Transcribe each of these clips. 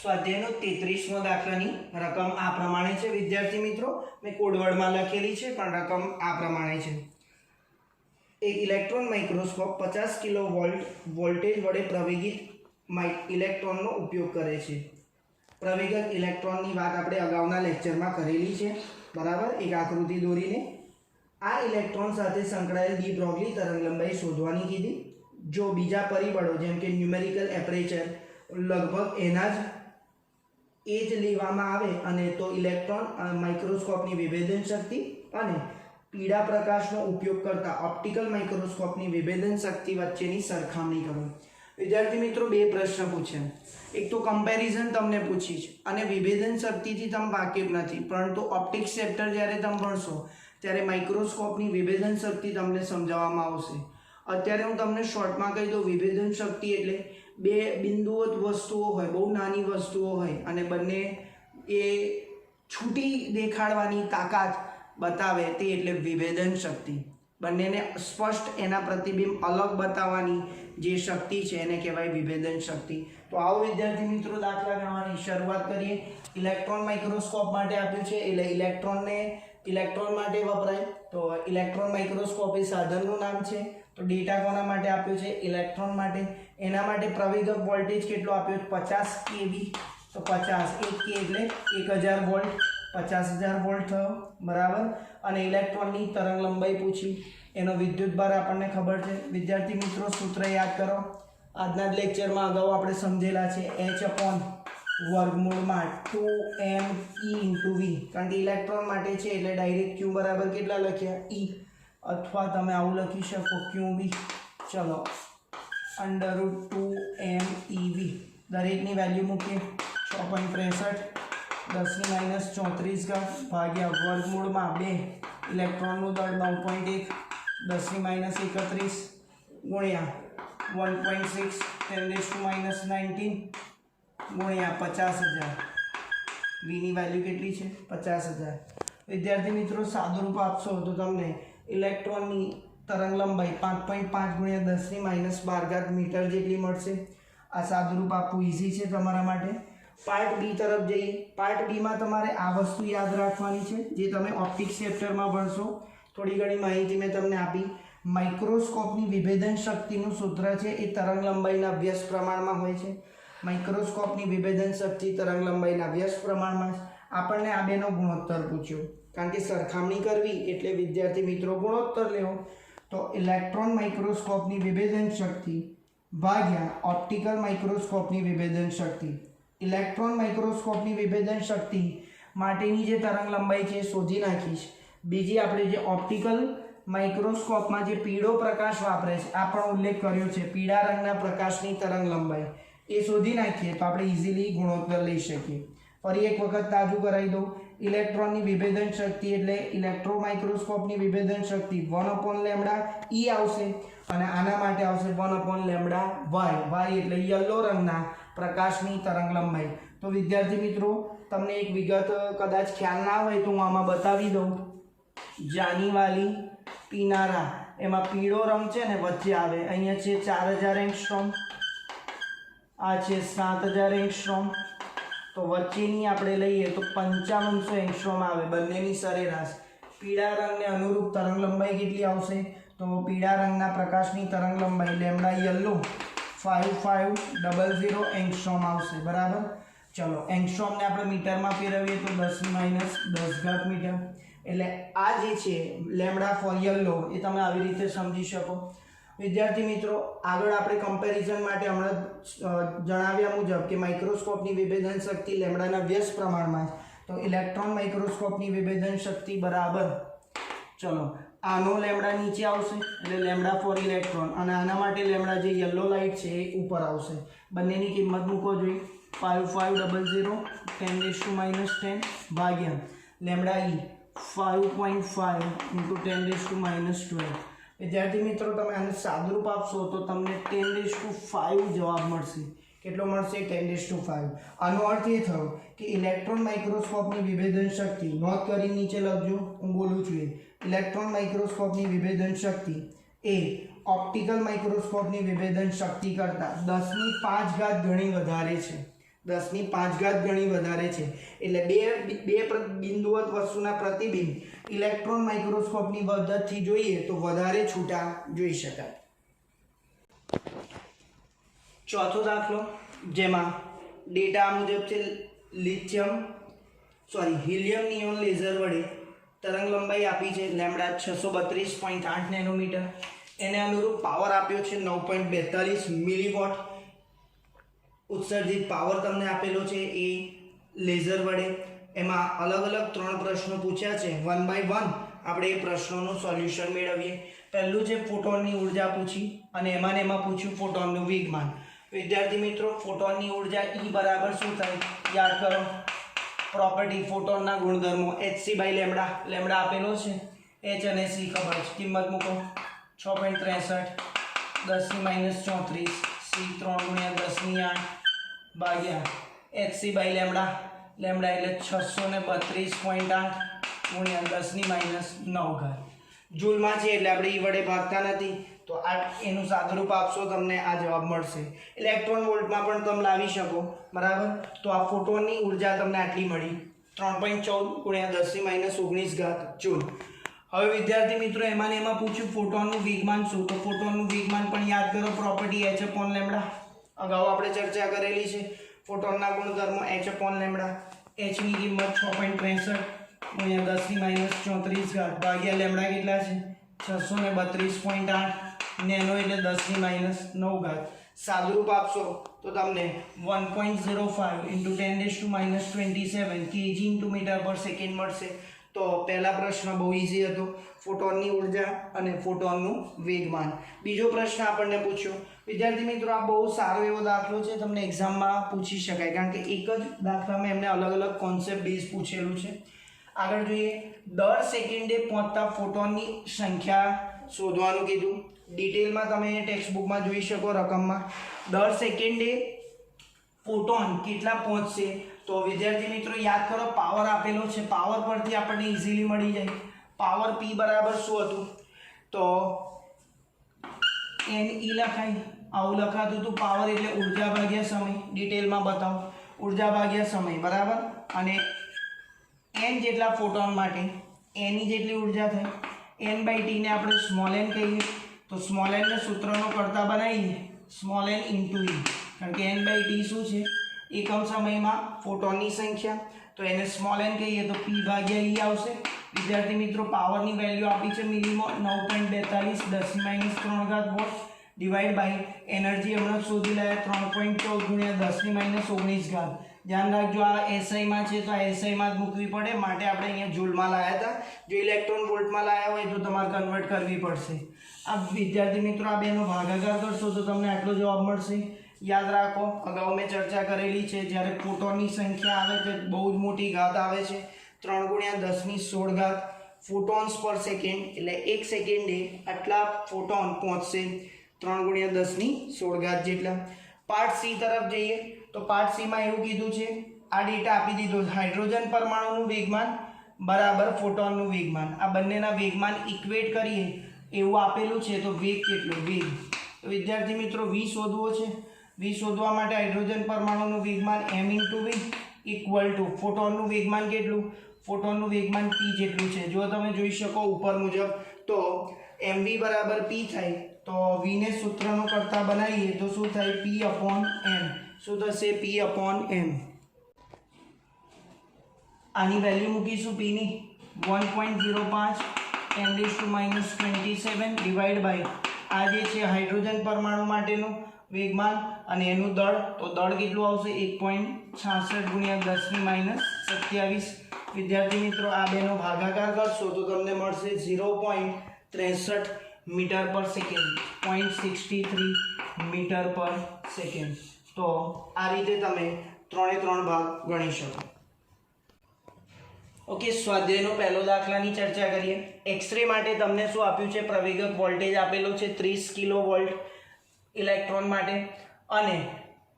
સ્વાધ્યાયનો 33મો દાખલાની રકમ આ પ્રમાણે છે વિદ્યાર્થી મિત્રો. મેં કોડવર્ડમાં લખેલી છે પણ રકમ આ પ્રમાણે છે. એક ઇલેક્ટ્રોન માઇક્રોસ્કોપ 50 કિલો વોલ્ટેજ વડે પ્રવેગિત ઇલેક્ટ્રોનનો ઉપયોગ કરે છે. પ્રવેગક ઇલેક્ટ્રોનની વાત આપણે અગાઉના લેક્ચરમાં કરેલી છે, બરાબર. એક આકૃતિ દોરીને આ ઇલેક્ટ્રોન સાથે સંકળાયેલ ડી બ્રોગલી તરંગલંબાઈ શોધવાની કીધી. જો બીજા પરિબળો જેમ કે ન્યુમેરિકલ એપરેચર લગભગ એના જ લેવામાં આવે અને તો ઇલેક્ટ્રોન માઇક્રોસ્કોપની વિભેદન શક્તિ અને પીળા પ્રકાશનો ઉપયોગ કરતા ઓપ્ટિકલ માઇક્રોસ્કોપની વિભેદન શક્તિ વચ્ચેની સરખામણી કરો. વિદ્યાર્થી મિત્રો, બે પ્રશ્ન પૂછ્યા. એક તો કમ્પેરિઝન તમને પૂછી છે અને વિભેદન શક્તિથી તમે વાકેફ નથી, પરંતુ ઓપ્ટિક્સ ચેપ્ટર જ્યારે તમે ભણશો ત્યારે માઇક્રોસ્કોપની વિભેદન શક્તિ તમને સમજાવવામાં આવશે. અત્યારે હું તમને શોર્ટમાં કહી દઉં, વિભેદન શક્તિ એટલે બે બિંદુવત વસ્તુઓ હોય, બહુ નાની વસ્તુઓ હોય અને બંને એ છૂટી દેખાડવાની તાકાત બતાવે તે એટલે વિભેદન શક્તિ. બંનેને સ્પષ્ટ એના પ્રતિબિંબ અલગ બતાવવાની જે શક્તિ છે એને કહેવાય વિભેદન શક્તિ. તો આવો વિદ્યાર્થી મિત્રો દાખલા ગણવાની શરૂઆત કરીએ. ઇલેક્ટ્રોન માઇક્રોસ્કોપ માટે આપ્યું છે એટલે ઇલેક્ટ્રોન માટે વપરાય, તો ઇલેક્ટ્રોન માઇક્રોસ્કોપ એ સાધનનું નામ છે. તો ડેટા કોના માટે આપ્યો છે? ઇલેક્ટ્રોન માટે. એના માટે પ્રવેગક વોલ્ટેજ કેટલો આપ્યો? 50 kV. તો 50 1 k એટલે 1000 વોલ્ટ, 50000 વોલ્ટ થયો, બરાબર. અને ઇલેક્ટ્રોનની તરંગ લંબાઈ પૂછી, એનો વિદ્યુતભાર આપણને ખબર છે. વિદ્યાર્થી મિત્રો, સૂત્ર યાદ કરો, આજના જ લેક્ચરમાં અગાઉ આપણે સમજેલા છે. h/વર્ગમૂળમાં 2m e × v, કારણ કે ઇલેક્ટ્રોન માટે છે એટલે ડાયરેક્ટ q બરાબર કેટલા લખ્યા? e, અથવા તમે આવું લખી શકો qv. ચલો, √2m ev, દરેકની વેલ્યુ મૂકીએ. 6.63 10⁻³ ભાગ્યા વર્ગમૂળમાં 2, ઇલેક્ટ્રોનનું દળ 9.1 10⁻31 ગુણ્યા 1.6 10⁻19 ગુણ્યા 50000. વીની વેલ્યુ કેટલી છે? 50000. વિદ્યાર્થી મિત્રો, સાદુરૂપ આપશો તો તમને ઇલેક્ટ્રોનની તરંગ લંબાઈ 5.5 ગુણ્યા 10⁻12 મીટર જેટલી મળશે. આ સાદુરૂપ આપવું ઇઝી છે તમારા માટે. પાર્ટ બી તરફ જઈએ. પાર્ટ બીમાં તમારે આ વસ્તુ યાદ રાખવાની છે જે તમે ઓપ્ટિક્સ ચેપ્ટરમાં ભણશો. થોડી ઘણી માહિતી મેં તમને આપી. માઇક્રોસ્કોપની વિભેદન શક્તિનું સૂત્ર છે એ તરંગ લંબાઈના વ્યસ્ત પ્રમાણમાં હોય છે. માઇક્રોસ્કોપની વિભેદન શક્તિ તરંગ લંબાઈના વ્યસ્ત પ્રમાણમાં. આપણને આ બેનો ગુણોત્તર પૂછ્યો, કારણ કે સરખામણી કરવી એટલે વિદ્યાર્થી મિત્રો ગુણોત્તર લેવો. તો ઇલેક્ટ્રોન માઇક્રોસ્કોપની વિભેદન શક્તિ ભાગ્યા ઓપ્ટિકલ માઇક્રોસ્કોપની વિભેદન શક્તિ. ઇલેક્ટ્રોન માઇક્રોસ્કોપની વિભેદન શક્તિ માટેની જે તરંગ લંબાઈ છે એ શોધી નાખીશ. બીજી આપણે જે ઓપ્ટિકલ માઇક્રોસ્કોપમાં જે પીળો પ્રકાશ વાપરે છે આ પણ ઉલ્લેખ કર્યો છે, પીળા રંગના પ્રકાશની તરંગ લંબાઈ એ શોધી નાખીએ તો આપણે ઇઝીલી ગુણોત્તર લઈ શકીએ. ફરી એક વખત તાજું કરાવી દઉં. ઇલેક્ટ્રોનની વિભેદન શક્તિ એટલે ઇલેક્ટ્રો માઇક્રોસ્કોપની વિભેદન શક્તિ 1/λ e આવશે અને આના માટે આવશે 1/λ y એટલે યલો રંગના પ્રકાશની તરંગ લંબાઈ. તો વિદ્યાર્થી મિત્રો, તમને એક વિગત કદાચ ખ્યાલ ના હોય તો હું આમાં બતાવી દઉં. જાનીવાલી પીનારા, એમાં પીળો રંગ છે ને વચ્ચે આવે, અહીંયા છે 4000 એંગસ્ટ્રોમ, આ છે 7000 એંગસ્ટ્રોમ. તો વચ્ચેની આપણે લઈએ તો 5500 એંગસ્ટ્રોમ આવે, બંનેની સરેરાશ. પીળા રંગને અનુરૂપ તરંગ લંબાઈ કેટલી આવશે? તો પીળા રંગના પ્રકાશની તરંગ લંબાઈ લેમ્ડા યલો 5500 એંગસ્ટ્રોમ આવશે, બરાબર. ચલો, એંગસ્ટ્રોમને આપણે મીટરમાં ફેરવીએ તો 10⁻10 મીટર. એટલે આ જે છે લેમ્ડા ફોર યલો એ તમે આવી રીતે સમજી શકો. વિદ્યાર્થી મિત્રો, આગળ આપણે કમ્પેરિઝન માટે હમણાં જણાવ્યા મુજબ કે માઇક્રોસ્કોપની વિભેદન શક્તિ લેમ્ડાના વ્યસ્ત પ્રમાણમાં, તો ઇલેક્ટ્રોન માઇક્રોસ્કોપની વિભેદન શક્તિ બરાબર, ચલો, આનો લેમ્ડા નીચે આવશે એટલે લેમ્ડા ફોર ઇલેક્ટ્રોન, અને આના માટે લેમ્ડા જે યલો લાઇટ છે એ ઉપર આવશે. બંનેની કિંમત મૂકો જોઈએ. 5500 10⁻10 ભાગ્યા લેમ્ડા ઈ 5.5 × 10⁻12. વિદ્યાર્થી મિત્રો, તમે આને સાદુરૂપ આપશો તો તમને 10⁵ જવાબ મળશે. કેટલો મળશે? 10⁵. આનો અર્થ એ થયો કે ઇલેક્ટ્રોન માઇક્રોસ્કોપની વિભેદન શક્તિ, નોંધ કરી નીચે લખજો, હું બોલું છું એ. ઇલેક્ટ્રોન માઇક્રોસ્કોપની વિભેદન શક્તિ એ ઓપ્ટિકલ માઇક્રોસ્કોપની વિભેદન શક્તિ કરતાં 10⁵ ગણી વધારે છે. 10⁵ ગણી વધારે છે. એટલે બે બિંદુવત વસ્તુના પ્રતિબિંબ ઇલેક્ટ્રોન માઇક્રોસ્કોપની મદદથી જોઈએ તો વધારે છૂટા જોઈ શકાય. ચોથો દાખલો, જેમાં ડેટા મુજબ છે હિલિયમ નિયોન લેઝર વડે તરંગ લંબાઈ આપી છે લેમ્બડા 632.8 નેનોમીટર. એને અનુરૂપ પાવર આપ્યો છે 9.42 મિલીવોટ. ઉત્સર્જિત પાવર તમને આપેલો છે એ લેઝર વડે. એમાં અલગ અલગ 3 પ્રશ્નો પૂછ્યા છે. 1 બાય 1 આપણે એ પ્રશ્નોનું સોલ્યુશન મેળવીએ. પહેલું છે ફોટોનની ઉર્જા પૂછી અને એમાં પૂછ્યું ફોટોનનું વેગમાન. વિદ્યાર્થી મિત્રો, ફોટોનની ઉર્જા E બરાબર શું થાય યાદ કરો. પ્રોપર્ટી ફોટોનના ગુણધર્મો hc બાય લેમ્બડા. લેમ્બડા આપેલો છે, h અને c ખબર છે. કિંમત મૂકો 6.63 10⁻34 c 3 × 10⁸ ભાગ્યા hc બાય લેમ્બડા. લેમ્બડા એટલે 632.8 × 10⁻9. જૂલમાં છે એટલે આપણે E વડે ભાગતા નથી તો આ એનું સાદુરૂપ આપશો તમને આ જવાબ મળશે. ઇલેક્ટ્રોન વોલ્ટમાં પણ તમે લાવી શકો, બરાબર. તો આ ફોટોનની ઉર્જા તમને આટલી મળી 3.14 × 10⁻19 જૂલ. હવે વિદ્યાર્થી મિત્રો, એમાં પૂછ્યું ફોટોનનું વેગમાન શું. તો ફોટોનનું વેગમાન પણ યાદ કરો, પ્રોપર્ટી h/λ. અગાઉ આપણે ચર્ચા કરેલી છે. ફોટોનના ગુણધર્મો h/λ. h ની કિંમત 6.63 × 10⁻34 ભાગ્યા લેમ્બડા કેટલા છે 632.8 નેનો એટલે 10⁻9. સાદુરૂપ આપશો તો તમને 1.05 × 10⁻27 kg/m/s મળશે. તો પહેલા પ્રશ્ન બહુ ઈઝી હતો, ફોટોનની ઉર્જા અને ફોટોનનું વેગમાન. બીજો પ્રશ્ન આપણને પૂછ્યો. વિદ્યાર્થી મિત્રો, આ બહુ સારો એવો દાખલો છે, તમને એક્ઝામમાં પૂછી શકાય કારણ કે એક જ દાખલામાં એમને અલગ અલગ કોન્સેપ્ટ બેઝ પૂછેલું છે. આગળ જોઈએ, દર સેકન્ડે પહોંચતા ફોટોનની સંખ્યા શોધવાનું કીધું. ડિટેલમાં તમે ટેક્સ્ટ બુકમાં જોઈ શકો રકમમાં. દર સેકન્ડે ફોટોન કેટલા પહોંચશે. તો વિદ્યાર્થી મિત્રો યાદ કરો, પાવર આપેલો છે, પાવર પરથી આપણને ઇઝીલી મળી જાય. પાવર P બરાબર શું હતું તો NE લખાય. આવું લખાતું હતું. પાવર એટલે ઉર્જા ભાગ્યા સમય. ડિટેલમાં બતાવો, ઉર્જા ભાગ્યા સમય, બરાબર. અને n જેટલા ફોટોન માટે n જેટલી ઉર્જા થાય. n/t ને આપણે સ્મોલ n કહીએ તો સ્મોલ n ને સૂત્રનો કરતા બનાવીએ સ્મોલ n × e. કારણ કે n/t શું છે, એકમ સમયમાં ફોટોનની સંખ્યા. તો એને સ્મોલ n કહીએ તો p/e આવશે. વિદ્યાર્થી મિત્રો, પાવરની વેલ્યુ આપી છે મિલીમાં 9.42 10⁻³ વોટ ડિવાઈડ બાય એનર્જી હમણાં શોધી લાયા 3.14 × 10⁻19. ધ્યાન રાખજો, આ SI માં છે તો આ SI માં જ મૂકવી પડે, માટે આપણે અહીંયા જૂલમાં લાયા હતા. જો ઇલેક્ટ્રોન વોલ્ટમાં લાયા હોય તો તમારે કન્વર્ટ કરવી પડશે. આ વિદ્યાર્થી મિત્રો, આ બેનો ભાગાકાર કરશો તો તમને આટલો જવાબ મળશે. યાદ રાખો, અગાઉ મેં ચર્ચા કરેલી છે, જ્યારે ફોટોનની સંખ્યા આવે તો બહુ જ મોટી ઘાત આવે છે 3 × 10⁻16 ફોટોન્સ પર સેકન્ડ. એટલે એક સેકન્ડે આટલા ફોટોન પહોંચશે 3 × 10⁻16 જેટલા. પાર્ટ સી તરફ જઈએ તો પાર્ટ સીમાં એવું કીધું છે, આ ડેટા આપી દીધો, હાઇડ્રોજન પરમાણુનું વેગમાન બરાબર ફોટોનનું વેગમાન. આ બંનેના વેગમાન ઇક્વેટ કરીએ એવું આપેલું છે. તો વેગ કેટલો, વેગ. તો વિદ્યાર્થી મિત્રો, v શોધવો છે. v શોધવા માટે હાઇડ્રોજન પરમાણુનું વેગમાન m × v ઇક્વલ ટુ ફોટોનનું વેગમાન કેટલું, ફોટોનનું વેગમાન p જેટલું છે. જો તમે જોઈ શકો ઉપર મુજબ તો mv બરાબર p થાય. તો v ને સૂત્રનો કરતા બનાવીએ તો શું થાય, p/m. શું થશે, p/m. આની વેલ્યુ મૂકીશું p ની 1.05 10⁻27 ડિવાઈડ બાય આ જે છે હાઇડ્રોજન પરમાણુ માટેનું વેગમાન અને એનું દળ. તો દળ કેટલું આવશે 1.66 × 10⁻27. વિદ્યાર્થી મિત્રો, આ બેનો ભાગાકાર કરશો તો તમને મળશે 0.63 મીટર/સેકન્ડ, 0.63 મીટર/સેકન્ડ. તો આ રીતે તમે 3 ભાગ ગણી શકો. ઓકે, સ્વાધ્યાયનો પહેલો દાખલાની ચર્ચા કરીએ. એક્સરે માટે તમને શું આપ્યું છે, પ્રવેગક વોલ્ટેજ આપેલો છે 30 કિલોવોલ્ટ ઇલેક્ટ્રોન માટે અને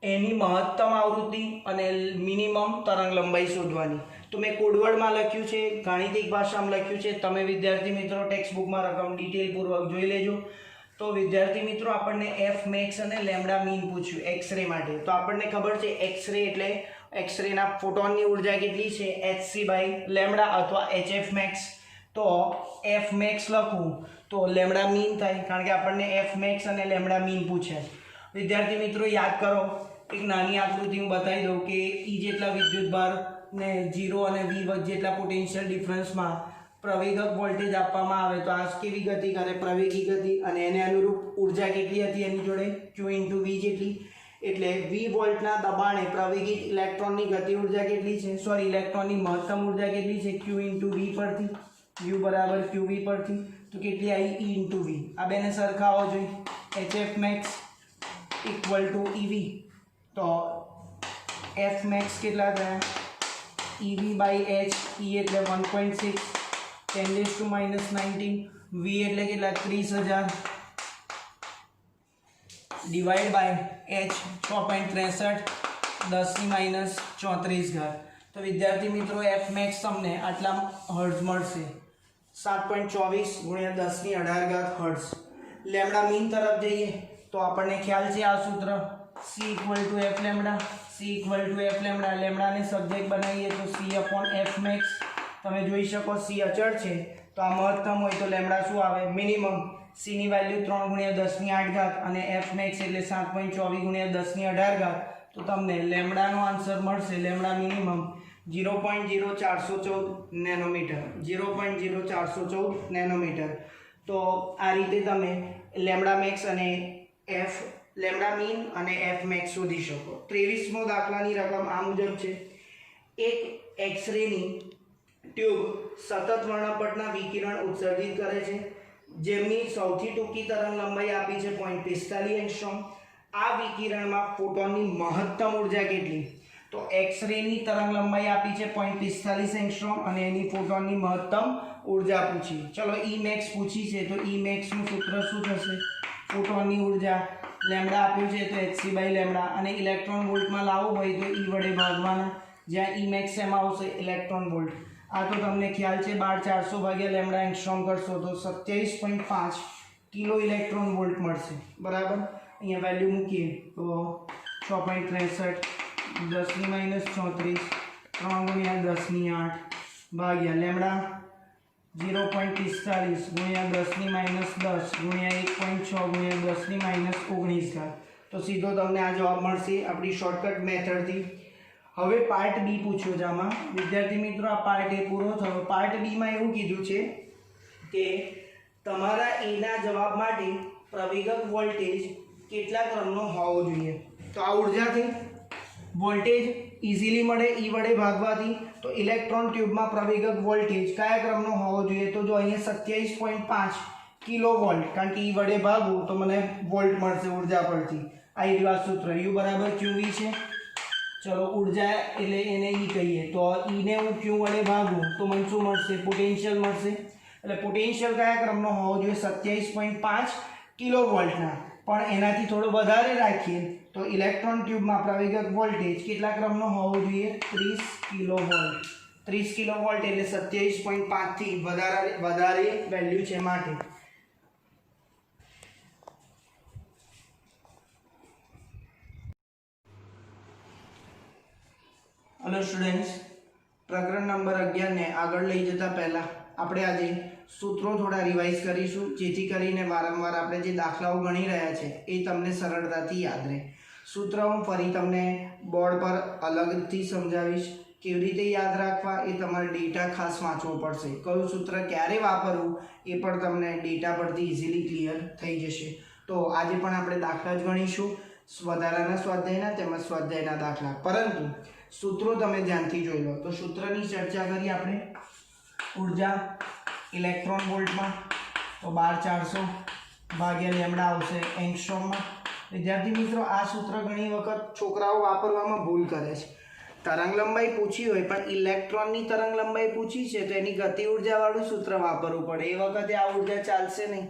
એની મહત્તમ આવૃત્તિ અને મિનિમમ તરંગ લંબાઈ શોધવાની. તો મેં કોડવર્ડમાં લખ્યું છે, ગાણિતિક ભાષામાં લખ્યું છે. તમે વિદ્યાર્થી મિત્રો ટેક્સ્ટ બુકમાં રકમ ડિટેલપૂર્વક જોઈ લેજો. તો વિદ્યાર્થી મિત્રો આપણને એફ મેક્સ અને લેમ્ડા મીન પૂછ્યું એક્સરે માટે. તો આપણને ખબર છે એક્સરે એટલે એક્સરેના ફોટોનની ઉર્જા કેટલી છે hc બાય લેમ્ડા અથવા hf મેક્સ. તો એફ મેક્સ લખું તો લેમ્ડા મીન થાય કારણ કે આપણને એફ મેક્સ અને લેમ્ડા મીન પૂછે. વિદ્યાર્થી મિત્રો યાદ કરો, એક નાની આકૃતિ હું બતાવી દઉં કે E જેટલા વિદ્યુતભાર ને 0 અને V જેટલા પોટેન્શિયલ ડિફરન્સમાં પ્રવેગક વોલ્ટેજ આપવામાં આવે તો આ કેવી ગતિ કરે પ્રવેગી ગતિ, અને એને અનુરૂપ ઉર્જા કેટલી હતી એની જોડે Q × V જેટલી. એટલે V વોલ્ટના દબાણે પ્રવેગિત ઇલેક્ટ્રોનની ગતિ ઉર્જા કેટલી છે ઇલેક્ટ્રોનની મહત્તમ ઉર્જા કેટલી છે Q × V પરથી, U બરાબર QV પરથી. તો કેટલી આવી E × V. આ બેને સરખાવો જોઈએ hf max = EV. તો F max કેટલા થયા EV/h. E એટલે 1.6 10⁻⁻19. V એટલે કેટલા 30,000 ડિવાઈડ બાય h 6.63 10⁻34. તો વિદ્યાર્થી મિત્રો F max તમને આટલા હર્ટ્ઝ મળશે 7.24 × 1018 હર્ટ્ઝ. લેમ્ડા મીન તરફ જઈએ તો આપણને ખ્યાલ છે આ સૂત્ર C = F lambda. C = F lambda. લેમ્ડાને સબ્જેક્ટ બનાવીએ તો C/F max. તમે જોઈ શકો C અચળ છે તો આ મહત્તમ હોય તો લેમ્ડા શું આવે મિનિમમ. C ની વેલ્યુ 3 × 10⁸ અને F max એટલે 7.24 × 1018. તો તમને લેમ્ડાનો આન્સર મળશે લેમ્ડા મિનિમમ 0.0414 નેનોમીટર. 0.0414 નેનોમીટર. તો આ રીતે તમે લેમ્ડા મેક્સ અને લેમ્ડા મીન અને F max શોધી શકો. 23મો દાખલાની રકમ આ મુજબ છે. એક એક્સરેની ટ્યુબ સતત વર્ણપટના વિકિરણ ઉત્સર્જિત કરે છે જેમની સૌથી ટૂંકી તરંગ લંબાઈ આપી છે 0.45 એંગસ્ટ્રોમ. આ વિકિરણમાં ફોટોનની મહત્તમ ઉર્જા કેટલી? તો એક્સરેની તરંગ લંબાઈ આપી છે 0.45 એંગસ્ટ્રોમ અને એની ફોટોનની મહત્તમ ઉર્જા પૂછી. ચલો E max પૂછી છે તો E max નું સૂત્ર શું થશે? ફોટોનની ઉર્જા લેમ્ડા આપ્યું છે તો hc બાય લેમ્ડા, અને ઇલેક્ટ્રોન વોલ્ટમાં લાવવું હોય તો E વડે ભાગવાના, જ્યાં E max એમાં આવશે ઇલેક્ટ્રોન વોલ્ટ. આ તો તમને ખ્યાલ છે 12400 ભાગ્યા લેમ્ડા એંગસ્ટ્રોમ કરશો તો 27.5 કિલો ઇલેક્ટ્રોન વોલ્ટ મળશે. બરાબર, અહીંયા વેલ્યુ મૂકીએ તો 6.63 10⁻34 3 × 10⁸ ભાગ્યા લેમ્ડા 0.45 × 10⁻10 × 1.6 × 10⁻19. તો સીધો તમને આ જવાબ મળશે આપણી શોર્ટકટ મેથડથી. હવે પાર્ટ બી પૂછ્યો છે આમાં. વિદ્યાર્થી મિત્રો આ પાર્ટ એ પૂરો થયો. પાર્ટ બીમાં એવું કીધું છે કે તમારા એના જવાબ માટે પ્રવેગક વોલ્ટેજ કેટલા ક્રમનો હોવો જોઈએ. તો આ ઉર્જા થઈ વોલ્ટેજ ઇઝીલી મળે E વડે ભાગવાથી. તો ઇલેક્ટ્રોન ટ્યુબમાં પ્રવેગક વોલ્ટેજ કયા ક્રમનો હોવો જોઈએ? તો જો અહીંયા 27.5 કિલો વોલ્ટ, કારણ કે E વડે ભાગું તો મને વોલ્ટ મળશે ઉર્જા પરથી. આ રીવા સૂત્ર U = QV છે. ચલો ઉર્જા એટલે એને E કહીએ તો E ને હું Q વડે ભાગું તો મને શું મળશે? પોટેન્શિયલ મળશે. એટલે પોટેન્શિયલ કયા ક્રમનો હોવો જોઈએ? 27.5 કિલો વોલ્ટના. પણ એનાથી થોડો વધારે રાખીએ તો ઇલેક્ટ્રોન ટ્યુબમાં પ્રવેગક વોલ્ટેજ કેટલા ક્રમનો હોવો જોઈએ? 30 કિલો વોલ્ટ. 30 કિલો વોલ્ટ એટલે 27.5 થી વધારે વેલ્યુ છે માટે. હેલો સ્ટુડન્ટ્સ, પ્રકરણ નંબર 11 ને આગળ લઈ જતા પહેલા આપણે આજે સૂત્રો થોડા રિવાઇઝ કરીશું જેથી કરીને વારંવાર આપણે જે દાખલાઓ ગણી રહ્યા છે એ તમને સરળતાથી યાદ રહે. સૂત્ર હું ફરી તમને બોર્ડ પર અલગથી સમજાવીશ. કેવી રીતે યાદ રાખવા એ તમારે ડેટા ખાસ વાંચવો પડશે. કયું સૂત્ર ક્યારે વાપરવું એ પણ તમને ડેટા પરથી ઇઝીલી ક્લિયર થઈ જશે. તો આજે પણ આપણે દાખલા જ ગણીશું, વધારાના સ્વાધ્યાયના તેમજ સ્વાધ્યાયના દાખલા. પરંતુ સૂત્રો તમે ધ્યાનથી જોઈ લો. તો સૂત્રની ચર્ચા કરી આપણે. ઉર્જા ઇલેક્ટ્રોન વોલ્ટમાં તો 12400 ભાગ્યા લેમ્ડા આવશે એંગસ્ટ્રોમમાં. વિદ્યાર્થી મિત્રો આ સૂત્ર ઘણી વખત છોકરાઓ વાપરવામાં ભૂલ કરે છે. તરંગ લંબાઈ પૂછી હોય પણ ઇલેક્ટ્રોનની તરંગ લંબાઈ પૂછી છે તો એની ગતિ ઉર્જાવાળું સૂત્ર વાપરવું પડે. એ વખતે આ ઉર્જા ચાલશે નહીં.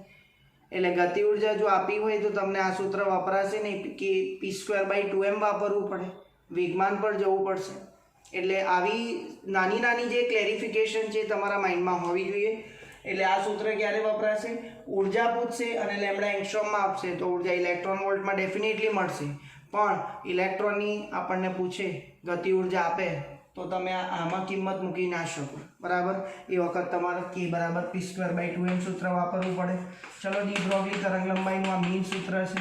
એટલે ગતિ ઉર્જા જો આપી હોય તો તમને આ સૂત્ર વપરાશે નહીં કે p²/2m વાપરવું પડે, વેગમાન પર જવું પડશે. એટલે આવી નાની નાની જે ક્લેરિફિકેશન છે તમારા માઇન્ડમાં હોવી જોઈએ. એટલે આ સૂત્ર ક્યારે વપરાશે? ઉર્જા પૂછશે અને લેમ્ડા એંગસ્ટ્રોમમાં આપશે તો ઉર્જા ઇલેક્ટ્રોન વોલ્ટમાં ડેફિનેટલી મળશે, પણ ઇલેક્ટ્રોનની આપણને પૂછે ગતિ ઉર્જા આપે તો તમે આમાં કિંમત મૂકી ના શકો, બરાબર. એ વખત તમારે k બરાબર p²/2m સૂત્ર વાપરવું પડે. ચલો ડી બ્રોગલી તરંગ લંબાઈનું આ મીન સૂત્ર છે,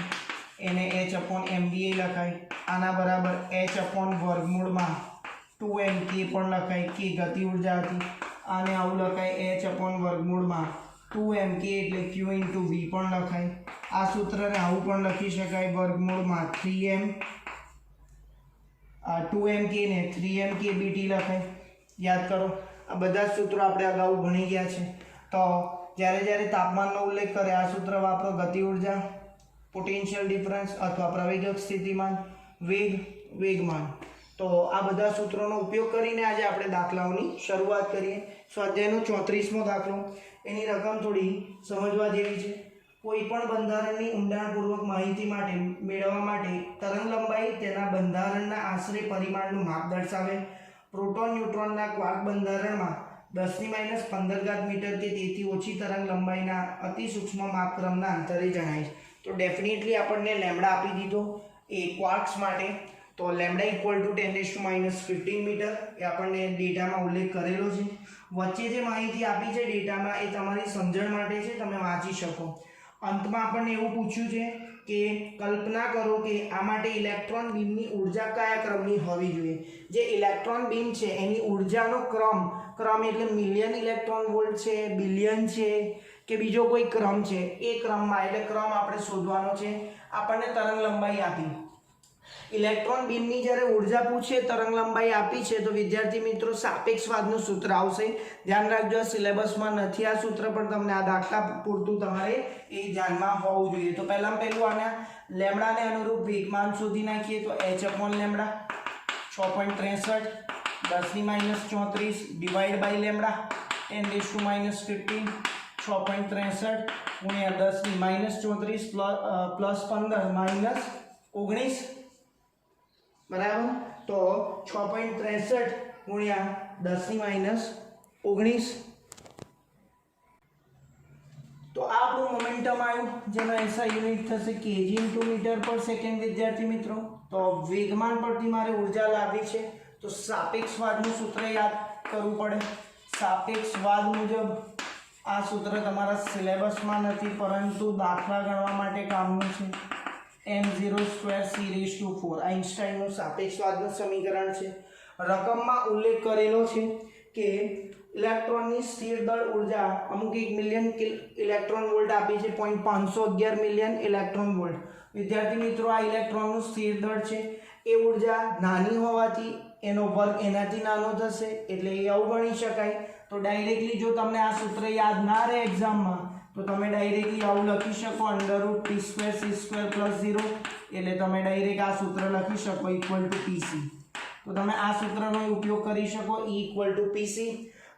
એને h/mva લખાય. આના બરાબર h/વર્ગમૂળમાં 2mk પણ લખાય, k ગતિ ઉર્જા હતી. આને આવું લખાય h/વર્ગમૂળમાં 2mk એટલે q × v પણ લખાય. આ સૂત્રને આવું પણ લખી શકાય, વર્ગમૂળમાં 3m 2mk ને 3mkbt લખાય. યાદ કરો, આ બધા સૂત્રો આપણે અગાઉ ભણી ગયા છે. તો જ્યારે તાપમાનનો ઉલ્લેખ કરે આ સૂત્ર વાપરો, ગતિ ઉર્જા, પોટેન્શિયલ ડિફરન્સ અથવા પ્રવેગક સ્થિતિમાન, વેગમાન. તો આ બધા સૂત્રોનો ઉપયોગ કરીને આજે આપણે દાખલાઓની શરૂઆત કરીએ. સ્વાધ્યાયનો 34મો દાખલો, એની રકમ થોડી સમજવા જેવી છે. કોઈ પણ બંધારણની ઊંડાણપૂર્વક માહિતી મેળવવા માટે તરંગ લંબાઈ તેના બંધારણના આશરે પરિમાણનું માપ દર્શાવે. પ્રોટોન ન્યુટ્રોનના ક્વાર્ક બંધારણમાં 10⁻15 મીટર કે તેથી ઓછી તરંગ લંબાઈના અતિ સૂક્ષ્મ માપક્રમના અંતરે જણાય. તો ડેફિનેટલી આપણને લેમ્ડા આપી દીધો એ ક્વાર્ક્સ માટે. તો લેમ્ડા = 10⁻15 મીટર એ આપણને ડેટામાં ઉલ્લેખ કરેલો છે. વચ્ચે જે માહિતી આપી છે ડેટામાં એ તમારી સમજણ માટે છે, તમે વાંચી શકો. અંતમાં આપણને એવું પૂછ્યું છે કે કલ્પના કરો કે આ માટે ઇલેક્ટ્રોન બીમની ઉર્જા કયા ક્રમની હોવી જોઈએ. જે ઇલેક્ટ્રોન બીમ છે એની ઉર્જાનો ક્રમ એટલે મિલિયન ઇલેક્ટ્રોન વોલ્ટ છે, બિલિયન છે કે બીજો કોઈ ક્રમ છે, એ ક્રમમાં, એટલે ક્રમ આપણે શોધવાનો છે. આપણને તરંગ લંબાઈ આપી, ઇલેક્ટ્રોન બીમની જ્યારે ઉર્જા પૂછે, તરંગ લંબાઈ આપી છે, તો વિદ્યાર્થી મિત્રો સાપેક્ષવાદનું સૂત્ર આવશે. ધ્યાન રાખજો, સિલેબસમાં નથી આ સૂત્ર, પણ તમને આ દાખલા પૂરતું તમારે એ ધ્યાનમાં હોવું જોઈએ. તો પહેલું આના લેમ્ડાને અનુરૂપ વેગમાન શોધી નાખીએ. તો h/લેમ્ડા 6.63 10⁻34 ડિવાઈડ બાય લેમ્ડા 10⁻15 6.63 ગુણ્યા 10⁻34 પ્લસ 15 -19, બરાબર. તો 6.63 ગુણ્યા 10⁻19. તો આ આપણું મોમેન્ટમ આવ્યું, જેનો એસઆઈ યુનિટ થશે kg/મીટર/સેકન્ડ. વિદ્યાર્થી મિત્રો, તો વેગમાન પરથી મારે ઉર્જા લાવવી છે તો સાપેક્ષવાદનું સૂત્ર યાદ કરવું પડે. સાપેક્ષવાદ મુજબ આ સૂત્ર તમારા સિલેબસમાં નથી, પરંતુ દાખલા ગણવા માટે કામનું છે. m02c⁴ આઇન્સ્ટાઈનનું સાપેક્ષવાદનું સમીકરણ છે. રકમમાં ઉલ્લેખ કરેલો છે કે ઇલેક્ટ્રોનની સ્થિર દળ ઉર્જા અમુક 1 મિલિયન ઇલેક્ટ્રોન વોલ્ટ આપી છે, 511 મિલિયન ઇલેક્ટ્રોન વોલ્ટ. વિદ્યાર્થી મિત્રો, આ ઇલેક્ટ્રોનનું સ્થિર દળ છે. એ ઉર્જા નાની હોવાથી એનો વર્ગ એનાથી નાનો થશે, એટલે એ આવું ગણી શકાય. તો ડાયરેક્ટલી જો તમને આ સૂત્ર યાદ ના રહે એક્ઝામમાં, તો તમે ડાયરેક્ટલી આવું લખી શકો, √p²c²+0, એટલે તમે ડાયરેક્ટ આ સૂત્ર લખી શકો =pc. તો તમે આ સૂત્રનો ઉપયોગ કરી શકો, E = pc.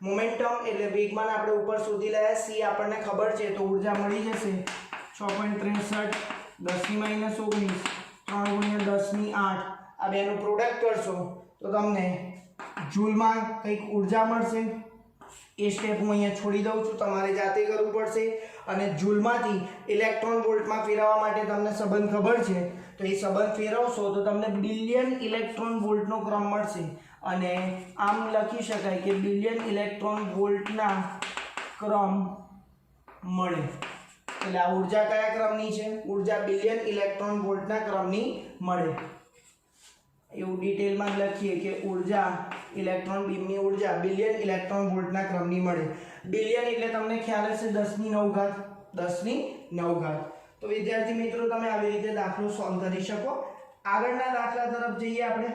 મોમેન્ટમ એટલે વેગમાન આપણે ઉપર શોધી લાયા, c આપણને ખબર છે, તો ઉર્જા મળી જશે 6.63 10⁻19 3 × 10⁸. આ બેનું પ્રોડક્ટ કરશો તો તમને જૂલમાં કંઈક ઉર્જા મળશે. એ સ્ટેપ હું અહીંયા છોડી દઉં છું, તમારે જાતે કરવું પડશે. અને જૂલમાંથી ઇલેક્ટ્રોન વોલ્ટમાં ફેરવવા માટે તમને સંબંધ ખબર છે, તો એ સંબંધ ફેરવશો તો તમને બિલિયન ઇલેક્ટ્રોન વોલ્ટનો ક્રમ મળશે. અને આમ લખી શકાય કે બિલિયન ઇલેક્ટ્રોન વોલ્ટના ક્રમ મળે. એટલે આ ઉર્જા કયા ક્રમની છે? ઉર્જા બિલિયન ઇલેક્ટ્રોન વોલ્ટના ક્રમની મળે. એવું ડિટેલમાં લખીએ કે ઉર્જા ઇલેક્ટ્રોન બીમની ઉર્જા બિલિયન ઇલેક્ટ્રોન વોલ્ટના ક્રમની મળે. બિલિયન એટલે તમને ખ્યાલ હશે 10⁹. તો વિદ્યાર્થી મિત્રો, તમે આવી રીતે દાખલો સોલ્વ કરી શકો. આગળના દાખલા તરફ જઈએ આપણે.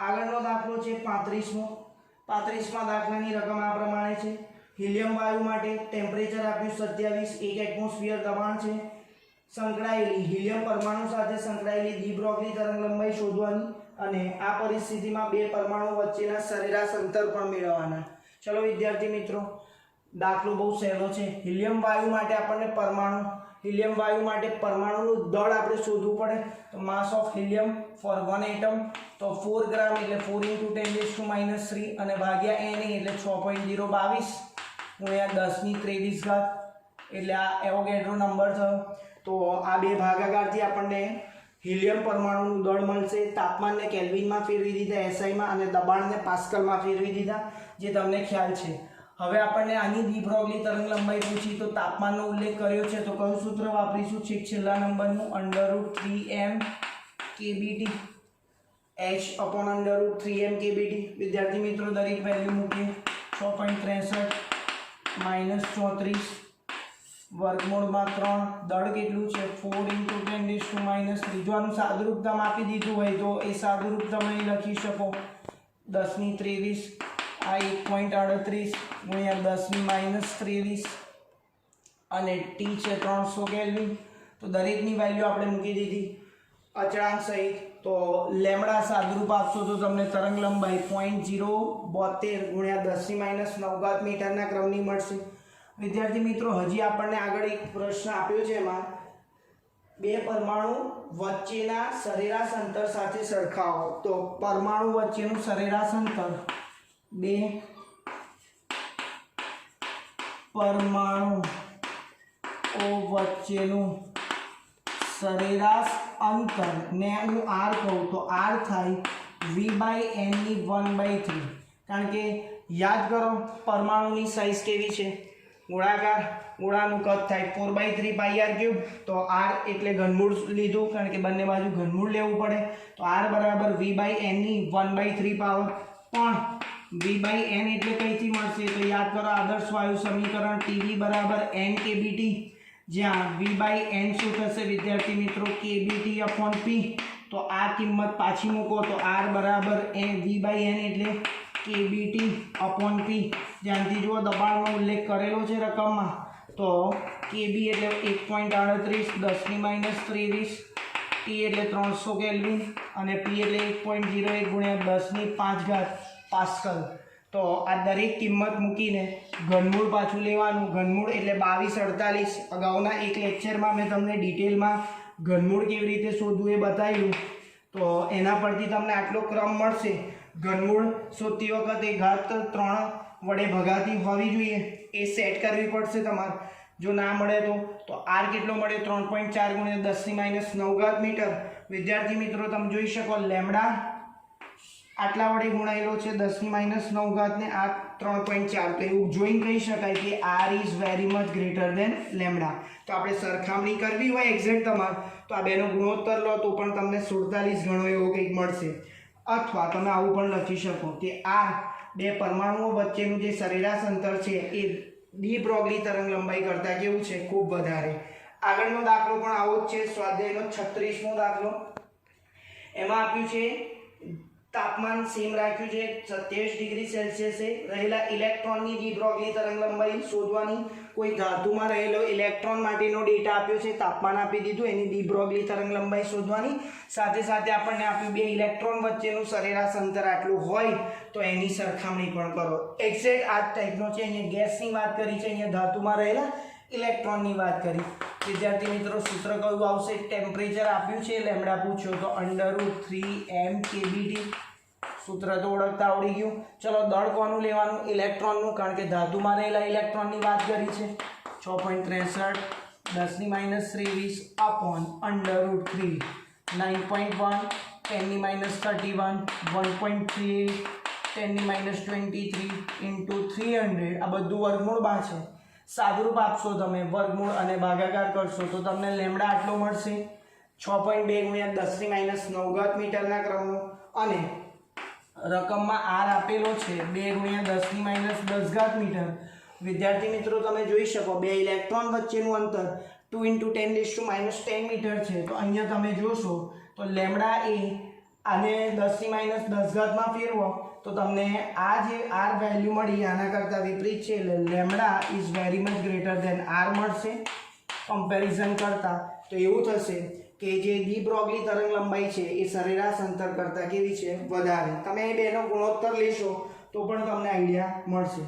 આગળનો દાખલો છે 35મો. 35મા દાખલાની રકમ આ પ્રમાણે છે. હિલિયમ વાયુ માટે ટેમ્પરેચર આપ્યું 27, 1 એટમોસ્ફિયર દબાણ છે. સંકળાયેલી હિલિયમ પરમાણુ સાથે સંકળાયેલી ડી બ્રોગલી તરંગ લંબાઈ શોધવાની, અને આ પરિસ્થિતિમાં બે પરમાણુ વચ્ચેના સરેરાશ અંતર પણ મેળવવાના. ચલો વિદ્યાર્થી મિત્રો, દાખલો બહુ સહેલો છે. હિલિયમ વાયુ માટે આપણને પરમાણુ હિલિયમ વાયુ માટે પરમાણુનું દળ આપણે શોધવું પડે તો mass of helium for 1 atom તો 4 ગ્રામ એટલે 4 × 10⁻³ અને ભાગ્યા Na એટલે 6.022 ગુણ્યા 10⁻23 ઘાત એટલે આ એવોગેડ્રો નંબર થયો। તો આ બે ભાગાકારથી આપણને હિલિયમ પરમાણુનું દળ મળશે। તાપમાનને કેલ્વિનમાં ફેરવી દીધા SI માં અને દબાણને પાસ્કલમાં ફેરવી દીધા જે તમને ખ્યાલ છે। હવે આપણને આની ડી બ્રોગલી તરંગ લંબાઈ પૂછી તો તાપમાનનો ઉલ્લેખ કર્યો છે તો કયું સૂત્ર વાપરીશું છેક છેલ્લા નંબરનું √3m kBT h/√3m kBT। વિદ્યાર્થી મિત્રો દરેક વેલ્યુ મૂકીએ 6.63 - 34 વર્ગમૂળમાં 3 દળ કેટલું છે 4 × 10⁻³ જો આનું સાદુરૂપતામ આપી દીધું હોય તો એ સાદુરૂપતામ અહીં લખી શકો 10⁻23 આ 1.38 ગુણ્યા 10⁻23 અને T છે 300 કેલ્વિન। તો દરેકની વેલ્યુ આપણે મૂકી દીધી અચળાંક સહિત। તો લેમ્ડા સાદુરૂપ આપશો તો તમને તરંગ લંબાઈ 0.072 ગુણ્યા 10⁻9 મીટરના ક્રમની મળશે। વિદ્યાર્થી મિત્રો હજી આપણને આગળ એક પ્રશ્ન આપ્યો છે એમાં બે પરમાણુ વચ્ચેના સરેરાશ અંતર સાથે સરખાવો તો પરમાણુ વચ્ચેનું સરેરાશ અંતર બે પરમાણુ વચ્ચેનું સરેરાશ અંતર ને હું r કહું તો r થાય v/n ની 1/3 કારણ કે યાદ કરો પરમાણુની સાઈઝ કેવી છે ગોળાકાર ગોળાનું કદ થાય 4/3πr³ તો r એટલે ઘનમૂળ લીધું કારણ કે બંને બાજુ ઘનમૂળ લેવું પડે તો r બરાબર v/n ની 1/3 પાવર પણ v/n એટલે કઈથી મળશે તો યાદ કરો આદર્શ વાયુ સમીકરણ Tv બરાબર n kBT જ્યાં v/n શું થશે વિદ્યાર્થી મિત્રો kBT/p તો આ કિંમત પાછી મૂકો તો r બરાબર v/n એટલે kBT/p ધ્યાનથી જુઓ દબાણનો ઉલ્લેખ કરેલો છે રકમમાં તો kB એટલે 1.38 10⁻23 T એટલે 300 કેલ્વિન અને P એટલે 1.01 ગુણ્યા 10⁵ પાસ્કલ। તો આ દરેક કિંમત મૂકીને ઘનમૂળ પાછું લેવાનું ઘનમૂળ એટલે 2248 અગાઉના એક લેક્ચરમાં મેં તમને ડિટેલમાં ઘનમૂળ કેવી રીતે શોધવું એ બતાવ્યું તો એના પરથી તમને આટલો ક્રમ મળશે। ઘનમૂળ શોધતી વખતે ઘાત 3 વડે ભગાતી હોવી જોઈએ એ સેટ કરવી પડશે તમારે જો ના મળે તો r કેટલો મળે 3.4 ગુણ્યા 10⁻9 મીટર। વિદ્યાર્થી મિત્રો તમે જોઈ શકો લેમ્ડા આટલા વડે ગુણાયેલો છે 10⁻9 ને આ 3.4 તો એવું જોઈને કહી શકાય કે r is very much greater than lambda. તો આપણે સરખામણી કરવી હોય એક્ઝેક્ટ તમારે તો આ બેનો ગુણોત્તર લો તો પણ તમને 47 ગણો એવો કંઈક મળશે અથવા તમે આવું પણ લખી શકો કે આ બે પરમાણુઓ વચ્ચેનું જે સરેરાશ અંતર છે એ ડી બ્રોગલી તરંગ લંબાઈ કરતાં કેવું છે ખૂબ વધારે। આગળનો દાખલો પણ આવો જ છે સ્વાધ્યાયનો 36મો દાખલો એમાં આપ્યું છે તાપમાન સેમ રાખ્યું છે 27 ડિગ્રી સેલ્સિયસે રહેલા ઇલેક્ટ્રોનની ડી બ્રોગલી તરંગ લંબાઈ શોધવાની। કોઈ ધાતુમાં રહેલો ઇલેક્ટ્રોન માટેનો ડેટા આપ્યો છે તાપમાન આપી દીધું એની ડી બ્રોગલી તરંગ લંબાઈ શોધવાની સાથે સાથે આપણને આપ્યું બે ઇલેક્ટ્રોન વચ્ચેનું સરેરાશ અંતર આટલું હોય તો એની સરખામણી પણ કરો। એક્ઝેક્ટ આ ટાઈપનો છે અહીંયા ગેસની વાત કરી છે અહીંયા ધાતુમાં રહેલા ઇલેક્ટ્રોનની વાત કરી। વિદ્યાર્થી મિત્રો સૂત્ર કયું આવશે ટેમ્પરેચર આપ્યું છે લેમ્ડા પૂછ્યો તો √3m kBT સૂત્ર તો ઓળખતા આવડી ગયું। ચલો દળ કોનું લેવાનું ઇલેક્ટ્રોનનું કારણ કે ધાતુમાં રહેલા ઇલેક્ટ્રોનની વાત કરી છે 6.63 10⁻23 √3 9.1 10⁻31 1.38 10⁻23 × 300 આ બધું વર્ગમૂળમાં છે। સાદુરૂપ આપશો તમે વર્ગમૂળ અને ભાગાકાર કરશો તો તમને લેમ્ડા આટલો મળશે 6.2 ગુણ્યા 10⁻9 મીટરના ક્રમનો અને રકમમાં r આપેલો છે 2 ગુણ્યા 10⁻10 મીટર। વિદ્યાર્થી મિત્રો તમે જોઈ શકો બે ઇલેક્ટ્રોન વચ્ચેનું અંતર 2 × 10⁻10 મીટર છે તો અહીંયા તમે જોશો તો લેમ્ડા એ આને 10⁻10 માં ફેરવો તો તમને આ જે r વેલ્યુ મળી આના કરતાં વિપરીત છે એટલે lambda is very much greater than r મળશે કમ્પેરિઝન કરતાં। તો એવું થશે કે જે ડી બ્રોગલી તરંગ લંબાઈ છે એ સરેરાશ અંતર કરતાં કેવી છે વધારે। તમે એ બેનો ગુણોત્તર લેશો તો પણ તમને આઈડિયા મળશે।